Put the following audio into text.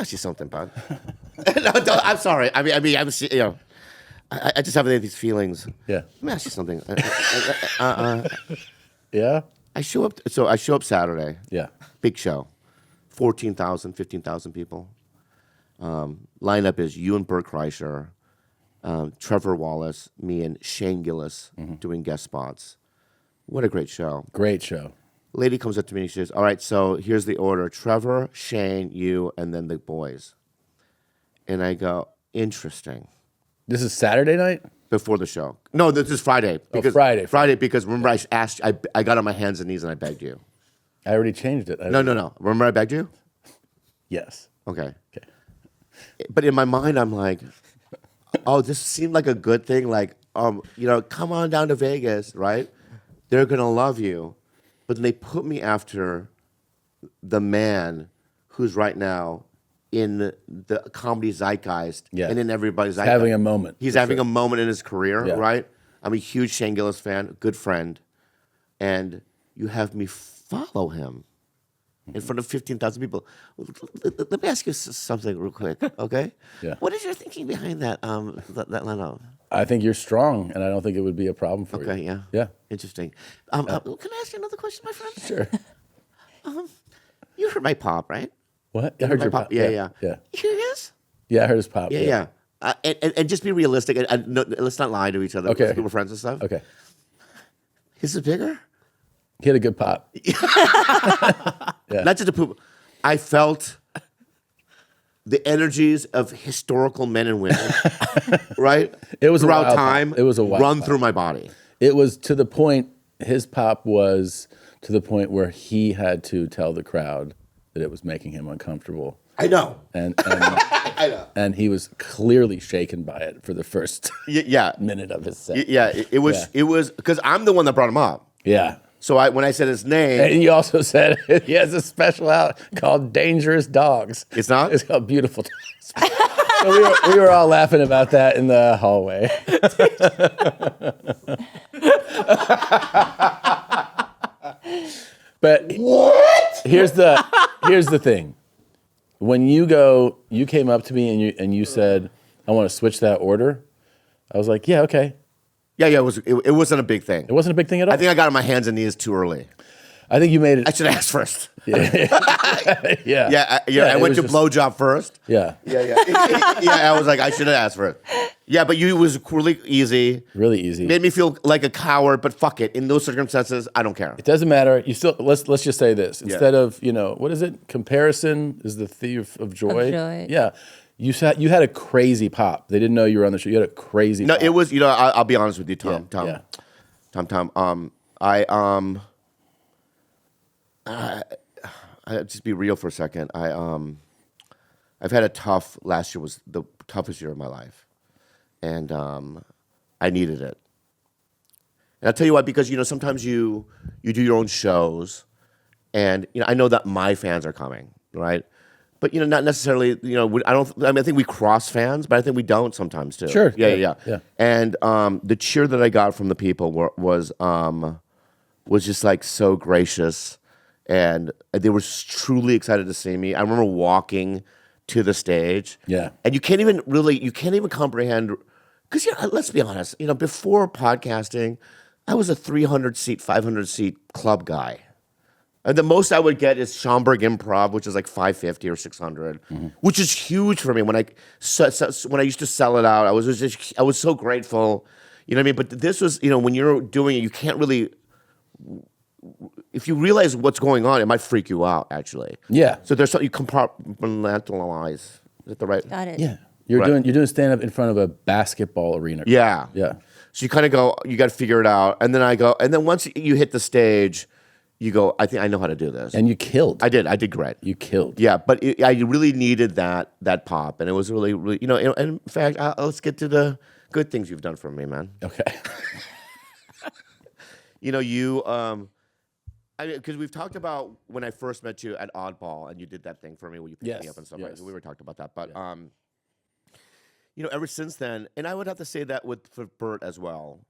ask you something, bud. No, I'm sorry. I mean, I'm I just have these feelings. Yeah. Let me ask you something. Yeah. I show up Saturday. Yeah. Big show, 14,000, 15,000 people. Lineup is you and Bert Kreischer, Trevor Wallace, me and Shane Gillis doing guest spots. What a great show. Great show. Lady comes up to me and she says, all right, so here's the order. Trevor, Shane, you, and then the boys. And I go, interesting. This is Saturday night? Before the show. No, this is Friday. Friday. Friday, because remember I asked, I got on my hands and knees and I begged you. I already changed it. No. Remember I begged you? Yes. Okay. But in my mind, I'm like, oh, this seemed like a good thing. Like, come on down to Vegas, right? They're going to love you. But then they put me after the man who's right now in the comedy zeitgeist and in everybody's zeitgeist. Having a moment. He's having a moment in his career, Yeah. right? I'm a huge Shane Gillis fan, good friend. And you have me follow him in front of 15,000 people. Let me ask you something real quick, okay? Yeah. What is your thinking behind that that lineup? I think you're strong, and I don't think it would be a problem for you. Okay, yeah. Yeah. Interesting. Can I ask you another question, my friend? Sure. You heard my pop, right? What? I heard your pop. Yeah. Yeah. You hear his? Yeah, I heard his pop. Yeah. And just be realistic. And no, let's not lie to each other. Okay. Because we're friends and stuff. Okay. His is bigger? He had a good pop. Not just a poop. I felt the energies of historical men and women, right? It was throughout a wild time. Pop. It was a wild run pop. through my body. It was to the point. His pop was to the point where he had to tell the crowd that it was making him uncomfortable, I know. and I know. and he was clearly shaken by it for the first Yeah. minute of his set. Yeah. It was because I'm the one that brought him up. Yeah. So when I said his name, And you also said he has a special out called Dangerous Dogs. It's not? It's called Beautiful Dogs. So we were all laughing about that in the hallway. But what? here's the thing. When you came up to me and you said, I want to switch that order. I was like, yeah, okay. Yeah. It wasn't a big thing. It wasn't a big thing at all. I think I got on my hands and knees too early. I think you made it. I should have asked first. Yeah. I went to blowjob first. Yeah. Yeah. I was like, I should have asked first. Yeah, but it was really easy. Really easy. Made me feel like a coward, but fuck it. In those circumstances, I don't care. It doesn't matter. You still let's just say this. Instead of, what is it? Comparison is the thief of joy. Yeah. You had a crazy pop. They didn't know you were on the show. You had a crazy pop. No, it was, I'll be honest with you, Tom. Yeah. Tom. I just be real for a second. I've had a tough. Last year was the toughest year of my life, and I needed it. And I'll tell you why. Because sometimes you do your own shows, and I know that my fans are coming, right? But not necessarily. I think we cross fans, but I think we don't sometimes too. Sure. Yeah. And the cheer that I got from the people was just like so gracious. And they were truly excited to see me. I remember walking to the stage. Yeah. And you can't even comprehend, because let's be honest, before podcasting, I was a 300-seat, 500-seat club guy. And the most I would get is Schaumburg Improv, which is like 550 or 600, which is huge for me. When I used to sell it out, I was so grateful. You know what I mean? But this was, when you're doing it, you can't really. If you realize what's going on, it might freak you out, actually. Yeah. So there's something you compartmentalize. Is that the right? Got it. Yeah. You're doing stand up in front of a basketball arena. Yeah. Yeah. So you kind of go, you got to figure it out, and then I go, and then once you hit the stage, you go, I think I know how to do this. And you killed. I did great. You killed. Yeah, but I really needed that pop, and it was really, really, and in fact, let's get to the good things you've done for me, man. Okay. Because we've talked about when I first met you at Oddball, and you did that thing for me where you picked me up and stuff. Yes. Right? We were talking about that, but ever since then, and I would have to say that for Bert as well.